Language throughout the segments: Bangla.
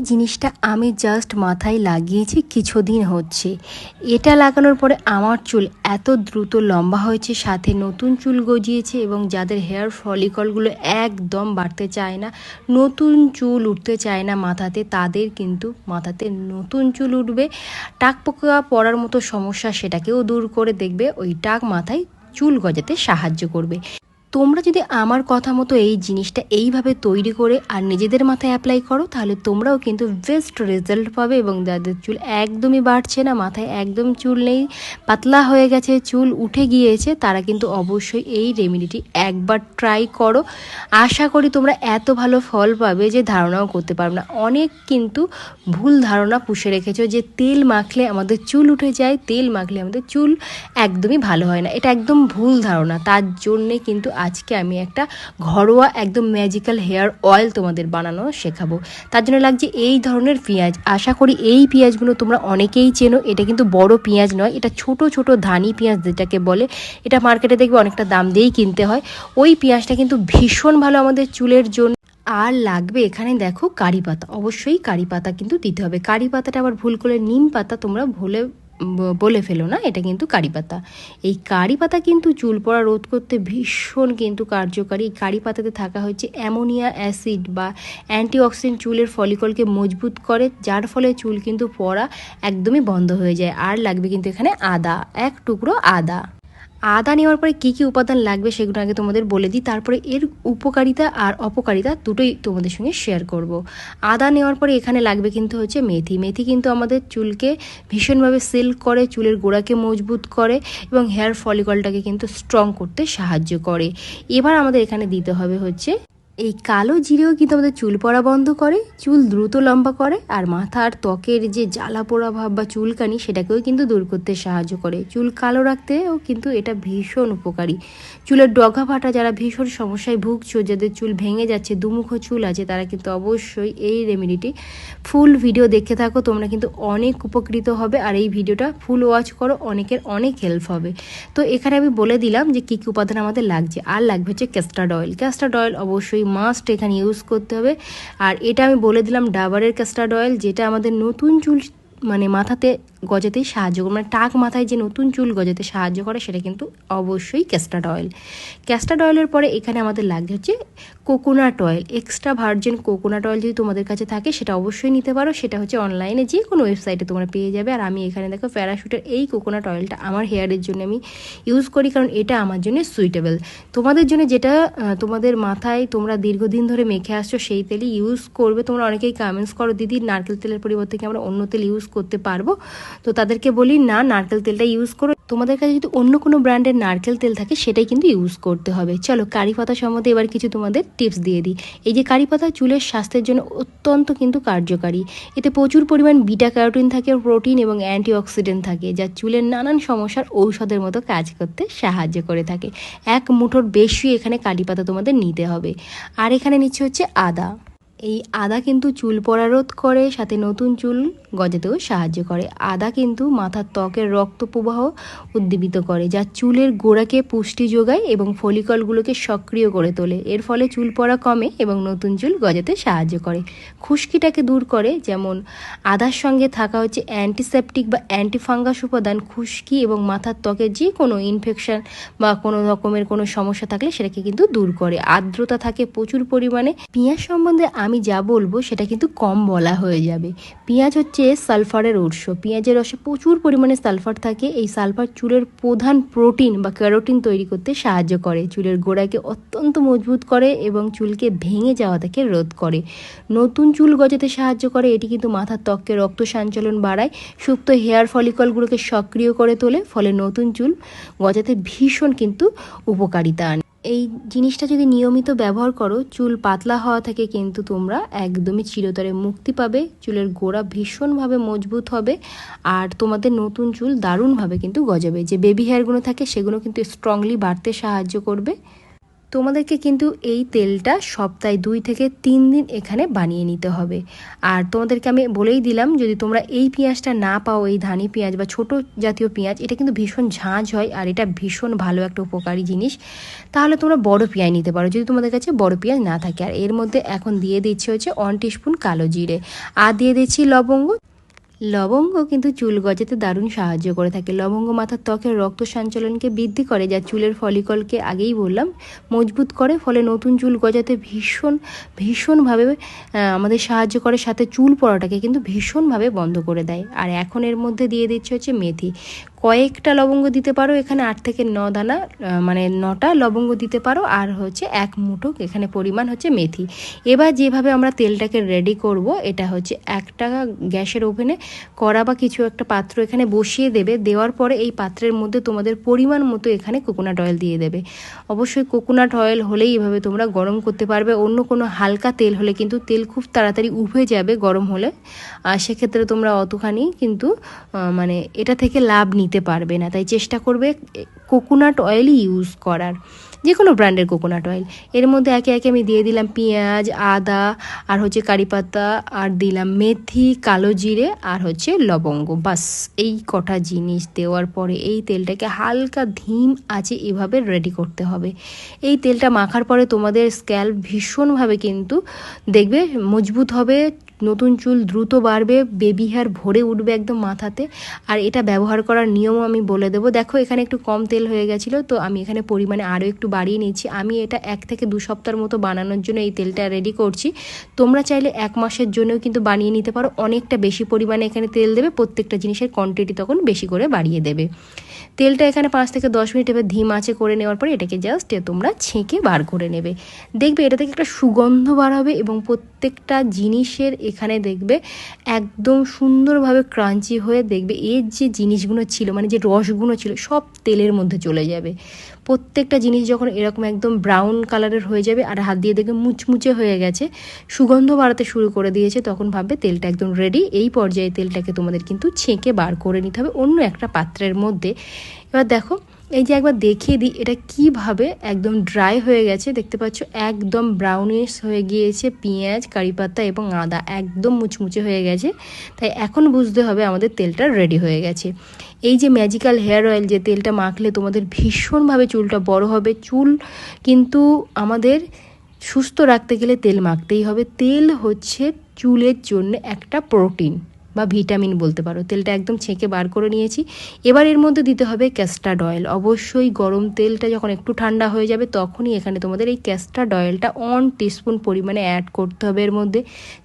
জিনিসটা আমি জাস্ট মাথায় লাগিয়েছি কিছুদিন হচ্ছে। এটা লাগানোর পরে আমার চুল এত দ্রুত লম্বা হয়েছে, সাথে নতুন চুল গজিয়েছে এবং যাদের হেয়ার ফলিকলগুলো একদম বাড়তে চায় না, নতুন চুল উঠতে চায় না মাথাতে, তাদের কিন্তু মাথাতে নতুন চুল উঠবে। টাক পোকা পড়ার মতো সমস্যা সেটাকেও দূর করে দেখবে, ওই টাক মাথায় চুল গজাতে সাহায্য করবে। তোমরা যদি আমার কথা মতো এই জিনিসটা এইভাবে তৈরি করে আর নিজেদের মাথায় অ্যাপ্লাই করো, তাহলে তোমরাও কিন্তু বেস্ট রেজাল্ট পাবে। এবং যাদের চুল একদমই বাড়ছে না, মাথায় একদম চুল নেই, পাতলা হয়ে গেছে, চুল উঠে গিয়েছে, তারা কিন্তু অবশ্যই এই রেমেডিটি একবার ট্রাই করো। আশা করি তোমরা এত ভালো ফল পাবে যে ধারণাও করতে পারবে না। অনেক কিন্তু ভুল ধারণা পুষে রেখেছো যে তেল মাখলে আমাদের চুল উঠে যায়, তেল মাখলে আমাদের চুল একদমই ভালো হয় না। এটা একদম ভুল ধারণা। তার জন্যে কিন্তু আজকে আমি একটা ঘরোয়া একদম ম্যাজিক্যাল হেয়ার অয়েল তোমাদের বানানো শেখাবো। তার জন্য লাগছে এই ধরনের পেঁয়াজ। আশা করি এই পেঁয়াজগুলো তোমরা অনেকেই চেনো। এটা কিন্তু বড় পেঁয়াজ নয়, এটা ছোট ছোট ধানি পেঁয়াজ যেটাকে বলে। এটা মার্কেটে দেখবে অনেকটা দাম দিয়েই কিনতে হয়। ওই পেঁয়াজটা কিন্তু ভীষণ ভালো আমাদের চুলের জন্য। আর লাগবে এখানে দেখো কারি পাতা, অবশ্যই কারি পাতা কিন্তু দিতে হবে। কারি পাতাটা আবার ভুল করে নিম পাতা তোমরা বলে ফেলো না, এটা কিন্তু কারি পাতা। এই কারি পাতা কিন্তু চুল পড়া রোধ করতে ভীষণ কিন্তু কার্যকারী। এই কারি পাতাতে থাকা হচ্ছে অ্যামোনিয়া অ্যাসিড বা অ্যান্টিঅক্সিডেন্ট, চুলের ফলিকলকে মজবুত করে, যার ফলে চুল কিন্তু পড়া একদমই বন্ধ হয়ে যায়। আর লাগবে কিন্তু এখানে আদা, এক টুকরো আদা। আদা নেওয়ার পরে কী কী উপাদান লাগবে সেগুলো আগে তোমাদের বলে দিই, তারপরে এর উপকারিতা আর অপকারিতা দুটোই তোমাদের সঙ্গে শেয়ার করব। আদা নেওয়ার পরে এখানে লাগবে কিন্তু হচ্ছে মেথি। মেথি কিন্তু আমাদের চুলকে ভীষণভাবে সিল্ক করে, চুলের গোড়াকে মজবুত করে এবং হেয়ার ফলিকলটাকে কিন্তু স্ট্রং করতে সাহায্য করে। এবার আমাদের এখানে দিতে হবে হচ্ছে এই কালো জিরেও কিন্তু আমাদের চুল পড়া বন্ধ করে, চুল দ্রুত লম্বা করে, আর মাথার ত্বকের যে জ্বালা পোড়া ভাব বা চুলকানি সেটাকেও কিন্তু দূর করতে সাহায্য করে। চুল কালো রাখতেও কিন্তু এটা ভীষণ উপকারী। চুলের ডগা ফাটা, যারা ভীষণ সমস্যায় ভুগছো, যাদের চুল ভেঙে যাচ্ছে, দুমুখো চুল আছে, তারা কিন্তু অবশ্যই এই রেমেডিটি ফুল ভিডিও দেখে থাকো, তোমরা কিন্তু অনেক উপকৃত হবে। আর এই ভিডিওটা ফুল ওয়াচ করো, অনেকের অনেক হেল্প হবে। তো এখানে আমি বলে দিলাম যে কী কী উপাদান আমাদের লাগছে। আর লাগবে হচ্ছে ক্যাস্টার্ড অয়েল। ক্যাস্টার্ড অয়েল অবশ্যই মাস্ট এখানে ইউজ করতে হবে। আর এটা আমি বলে দিলাম ডাবরের ক্যাস্টার্ড অয়েল, যেটা আমাদের নতুন চুল মাথাতে গজাতেই সাহায্য করে, টাক মাথায় যে নতুন চুল গজাতে সাহায্য করে, সেটা কিন্তু অবশ্যই ক্যাস্টার্ড অয়েল। ক্যাস্টার্ড অয়েলের পরে এখানে আমাদের লাগছে হচ্ছে coconut oil. Extra virgin coconut oil যদি তোমাদের কাছে থাকে সেটা অবশ্যই নিতে পারো। সেটা হচ্ছে অনলাইনে যে কোনো ওয়েবসাইটে তোমরা পেয়ে যাবে। আর আমি এখানে দেখো প্যারাশুটের এই কোকোনাট অয়েলটা আমার হেয়ারের জন্য আমি ইউজ করি, কারণ এটা আমার জন্য সুইটেবল। তোমাদের জন্য যেটা তোমাদের মাথায় তোমরা দীর্ঘদিন ধরে মেখে আসছো সেই তেলই ইউজ করবে। তোমরা অনেকেই কমেন্টস করো, দিদি নারকেল তেলের পরিবর্তে কি আমরা অন্য তেল ইউজ করতে পারবো? তো তাদেরকে বলি না, নারকেল তেলটা ইউজ করো। তোমাদের কাছে যদি অন্য কোনো ব্র্যান্ডের নারকেল তেল থাকে সেটাই কিন্তু ইউজ করতে হবে। চলো কারি পাতা সম্বন্ধে এবার কিছু তোমাদের টিপস দিয়ে দিই। এই যে কারি পাতা চুলের স্বাস্থ্যের জন্য অত্যন্ত কিন্তু কার্যকারী। এতে প্রচুর পরিমাণ বিটা ক্যারোটিন থাকে, প্রোটিন এবং অ্যান্টিঅক্সিডেন্ট থাকে, যা চুলের নানান সমস্যার ঔষধের মতো কাজ করতে সাহায্য করে থাকে। এক মুঠোর বেশি এখানে কারি পাতা তোমাদের নিতে হবে। আর এখানে নিচ্ছে হচ্ছে আদা। এই আদা কিন্তু চুল পড়া রোধ করে, সাথে নতুন চুল গজাতেও সাহায্য করে। আদা কিন্তু মাথার ত্বকের রক্ত প্রবাহ উদ্দীপিত করে, যা চুলের গোড়াকে পুষ্টি যোগায় এবং ফলিকলগুলোকে সক্রিয় করে তোলে। এর ফলে চুল পড়া কমে এবং নতুন চুল গজাতে সাহায্য করে। খুশকিটাকে দূর করে, যেমন আদার সঙ্গে থাকা হচ্ছে অ্যান্টিসেপটিক বা অ্যান্টিফাঙ্গাস উপাদান। খুশকি এবং মাথার ত্বকের যে কোনো ইনফেকশন বা কোনো রকমের কোনো সমস্যা থাকলে সেটাকে কিন্তু দূর করে। আর্দ্রতা থাকে প্রচুর পরিমাণে। পেঁয়াজ সম্বন্ধে আমি যা বলবো সেটা কিন্তু কম বলা হয়ে যাবে। পেঁয়াজ হচ্ছে সালফারের উৎস। পেঁয়াজের রসে প্রচুর পরিমাণে সালফার থাকে। এই সালফার চুলের প্রধান প্রোটিন বা ক্যারোটিন তৈরি করতে সাহায্য করে, চুলের গোড়াকে অত্যন্ত মজবুত করে এবং চুলকে ভেঙে যাওয়া থেকে রোধ করে, নতুন চুল গজাতে সাহায্য করে। এটি কিন্তু মাথার ত্বকে রক্ত সঞ্চালন বাড়ায়, সুপ্ত হেয়ার ফলিকলগুলোকে সক্রিয় করে তোলে, ফলে নতুন চুল গজাতে ভীষণ কিন্তু উপকারিতা আনে। এই জিনিসটা যদি নিয়মিত ব্যবহার করো, চুল পাতলা হওয়া থেকে কিন্তু তোমরা একদমই চিরতরে মুক্তি পাবে। চুলের গোড়া ভীষণভাবে মজবুত হবে আর তোমাদের নতুন চুল দারুণভাবে কিন্তু গজাবে। যে বেবি হেয়ারগুলো থাকে সেগুলো কিন্তু স্ট্রংলি বাড়তে সাহায্য করবে। তোমাদেরকে কিন্তু এই তেলটা সপ্তাহে 2 থেকে 3 দিন এখানে বানিয়ে নিতে হবে। আর তোমাদেরকে আমি বলেই দিলাম, যদি তোমরা এই পেঁয়াজটা না পাও, এই ধানি পেঁয়াজ বা ছোট জাতীয় পেঁয়াজ, এটা কিন্তু ভীষণ ঝাঁঝ হয় আর এটা ভীষণ ভালো একটা উপকারী জিনিস, তাহলে তোমরা বড় পেঁয়াজ নিতে পারো যদি তোমাদের কাছে বড় পেঁয়াজ না থাকে। আর এর মধ্যে এখন দিয়ে দিচ্ছি হচ্ছে 1 টিস্পুন কালো জিরে, আর দিয়ে দিচ্ছি লবঙ্গ। লবঙ্গ কিন্তু চুল গজাতে দারুণ সাহায্য করে থাকে। লবঙ্গ মাথার ত্বকের রক্ত সঞ্চালনকে বৃদ্ধি করে, যা চুলের ফলিকলকে আগেই বললাম মজবুত করে, ফলে নতুন চুল গজাতে ভীষণভাবে আমাদের সাহায্য করে, সাথে চুল পড়াটাকে কিন্তু ভীষণভাবে বন্ধ করে দেয়। আর এখন এর মধ্যে দিয়ে দিচ্ছে হচ্ছে মেথি। কয়েকটা লবঙ্গ দিতে পারো এখানে, 8 থেকে 9 দানা, মানে 9টা লবঙ্গ দিতে পারো, আর হচ্ছে 1 মুঠো এখানে পরিমাণ হচ্ছে মেথি। এবার যেভাবে আমরা তেলটাকে রেডি করব, এটা হচ্ছে একটা গ্যাসের ওভেনে কড়া বা কিছু একটা পাত্র এখানে বসিয়ে দেবে। দেওয়ার পরে এই পাত্রের মধ্যে তোমাদের পরিমাণ মতো এখানে কোকোনাট অয়েল দিয়ে দেবে। অবশ্যই কোকোনাট অয়েল হলেই এভাবে তোমরা গরম করতে পারবে। অন্য কোনো হালকা তেল হলে কিন্তু তেল খুব তাড়াতাড়ি উবে যাবে গরম হলে, আর সেক্ষেত্রে তোমরা অতখানি কিন্তু মানে এটা থেকে লাভ নিতে পারবে না। তাই চেষ্টা করবে কোকোনাট অয়েলই ইউজ করার, যে কোনো ব্র্যান্ডের কোকোনাট অয়েল। এর মধ্যে একে একে আমি দিয়ে দিলাম পেঁয়াজ, আদা, আর হচ্ছে কারি পাতা, আর দিলাম মেথি, কালো জিরে, আর হচ্ছে লবঙ্গ। বাস এই কটা জিনিস দেওয়ার পরে এই তেলটাকে হালকা ধিম আঁচে এভাবে রেডি করতে হবে। এই তেলটা মাখার পরে তোমাদের স্ক্যাল্প ভীষণভাবে কিন্তু দেখবে মজবুত হবে, নতুন চুল দ্রুত বাড়বে, বেবি হেয়ার ভরে উঠবে একদম মাথাতে। আর এটা ব্যবহার করার নিয়মও আমি বলে দেবো। দেখো এখানে একটু কম তেল হয়ে গেছিলো, তো আমি এখানে পরিমাণে আরও একটু বাড়িয়ে নিচ্ছি। আমি এটা 1 থেকে 2 সপ্তাহের মতো বানানোর জন্য এই তেলটা রেডি করছি। তোমরা চাইলে 1 মাসের জন্যও কিন্তু বানিয়ে নিতে পারো। অনেকটা বেশি পরিমাণে এখানে তেল দেবে, প্রত্যেকটা জিনিসের কোয়ান্টিটি তখন বেশি করে বাড়িয়ে দেবে। তেলটা এখানে 5 থেকে 10 মিনিট এবার ধিম আঁচে করে নেওয়ার পরে এটাকে জাস্ট তোমরা ছেঁকে বার করে নেবে। দেখবে এটা থেকে একটা সুগন্ধ বার হবে এবং প্রত্যেকটা জিনিসের এখানে দেখবে একদম সুন্দরভাবে ক্রাঞ্চি হয়ে, দেখবে এর যে জিনিসগুলো ছিল, মানে যে রসগুলো ছিল, সব তেলের মধ্যে চলে যাবে। প্রত্যেকটা জিনিস যখন এরকম একদম ব্রাউন কালারের হয়ে যাবে আর হাত দিয়ে দেখবে মুচমুচে হয়ে গেছে, সুগন্ধ বাড়াতে শুরু করে দিয়েছে, তখন ভাববে তেলটা একদম রেডি। এই পর্যায়ে তেলটাকে তোমাদের কিন্তু ছেঁকে বার করে নিতে হবে অন্য একটা পাত্রের মধ্যে। এবার দেখো এই যে একবার দেখিয়ে দিই এটা কিভাবে একদম ড্রাই হয়ে গেছে। দেখতে পাচ্ছ একদম ব্রাউনিশ হয়ে গিয়েছে, পেঁয়াজ, কারি পাতা এবং আদা একদম মুচমুচে হয়ে গেছে। তাই এখন বুঝতে হবে আমাদের তেলটা রেডি হয়ে গেছে। এই যে ম্যাজিক্যাল হেয়ার অয়েল, যে তেলটা মাখলে তোমাদের ভীষণভাবে চুলটা বড় হবে। চুল কিন্তু আমাদের সুস্থ রাখতে গেলে তেল মাখতেই হবে। তেল হচ্ছে চুলের জন্য একটা প্রোটিন বা ভিটামিন বলতে পারো। তেলটা একদম ছেঁকে বার করে নিয়েছি। এবার এর মধ্যে দিতে হবে ক্যাস্টার্ড অয়েল। অবশ্যই গরম তেলটা যখন একটু ঠান্ডা হয়ে যাবে তখনই এখানে তোমাদের এই ক্যাস্টার্ড অয়েলটা 1 টিস্পুন পরিমাণে অ্যাড করতে হবে এর মধ্যে।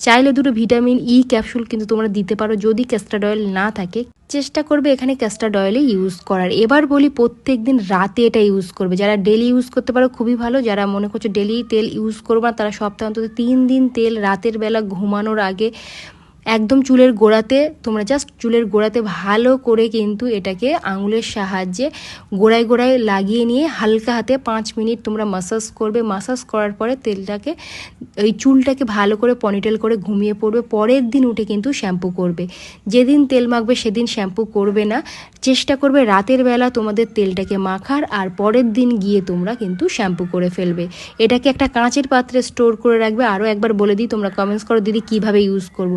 চাইলে 2 ভিটামিন ই ক্যাপসুল কিন্তু তোমরা দিতে পারো যদি ক্যাস্টার্ড অয়েল না থাকে। চেষ্টা করবে এখানে ক্যাস্টার্ড অয়েলে ইউজ করার। এবার বলি প্রত্যেক দিন রাতে এটা ইউজ করবে। যারা ডেলি ইউজ করতে পারো খুবই ভালো, যারা মনে করছো ডেলি তেল ইউজ করবে না তারা সপ্তাহে অন্তত 3 দিন তেল রাতের বেলা ঘুমানোর আগে একদম চুলের গোড়াতে, তোমরা জাস্ট চুলের গোড়াতে ভালো করে কিন্তু এটাকে আঙুলের সাহায্যে গোড়ায় গোড়ায় লাগিয়ে নিয়ে হালকা হাতে 5 মিনিট তোমরা মাসাজ করবে। মাসাজ করার পরে তেলটাকে, ওই চুলটাকে ভালো করে পনিটেল করে ঘুমিয়ে পড়বে। পরের দিন উঠে কিন্তু শ্যাম্পু করবে। যেদিন তেল মাখবে সেদিন শ্যাম্পু করবে না। চেষ্টা করবে রাতের বেলা তোমাদের তেলটাকে মাখার, আর পরের দিন গিয়ে তোমরা কিন্তু শ্যাম্পু করে ফেলবে। এটাকে একটা কাঁচের পাত্রে স্টোর করে রাখবে। আরও একবার বলে দিই, তোমরা কমেন্টস করো দিদি কীভাবে ইউজ করব।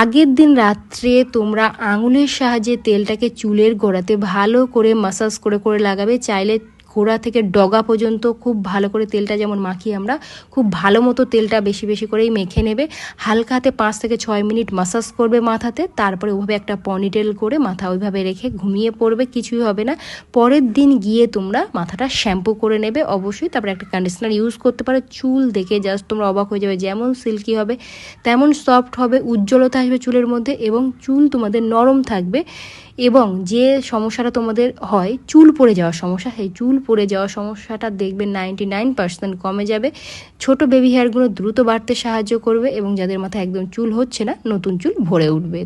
আগের দিন রাত্রে তোমরা আঙুলের সাহায্যে তেলটাকে চুলের গোড়াতে ভালো করে মাসাজ করে করে লাগাবে। চাইলে গোড়া থেকে ডগা পর্যন্ত খুব ভালো করে তেলটা যেমন মাখি আমরা, খুব ভালো মতো তেলটা বেশি বেশি করেই মেখে নেবে। হালকা হাতে 5 থেকে 6 মিনিট মাসাজ করবে মাথাতে। তারপরে ওইভাবে একটা পনিটেল করে মাথা ওইভাবে রেখে ঘুমিয়ে পড়বে, কিছুই হবে না। পরের দিন গিয়ে তোমরা মাথাটা শ্যাম্পু করে নেবে অবশ্যই। তারপরে একটা কন্ডিশনার ইউজ করতে পারো। চুল দেখে জাস্ট তোমরা অবাক হয়ে যাবে, যেমন সিল্কি হবে তেমন সফট হবে, উজ্জ্বলতা আসবে চুলের মধ্যে এবং চুল তোমাদের নরম থাকবে। এবং যে সমস্যাটা তোমাদের হয় চুল পড়ে যাওয়ার সমস্যা, সেই চুল পড়ে যাওয়ার সমস্যাটা দেখবে 99% কমে যাবে। ছোট বেবি হেয়ারগুলো দ্রুত বাড়তে সাহায্য করবে এবং যাদের মাথায় একদম চুল হচ্ছে না নতুন চুল ভরে উঠবে।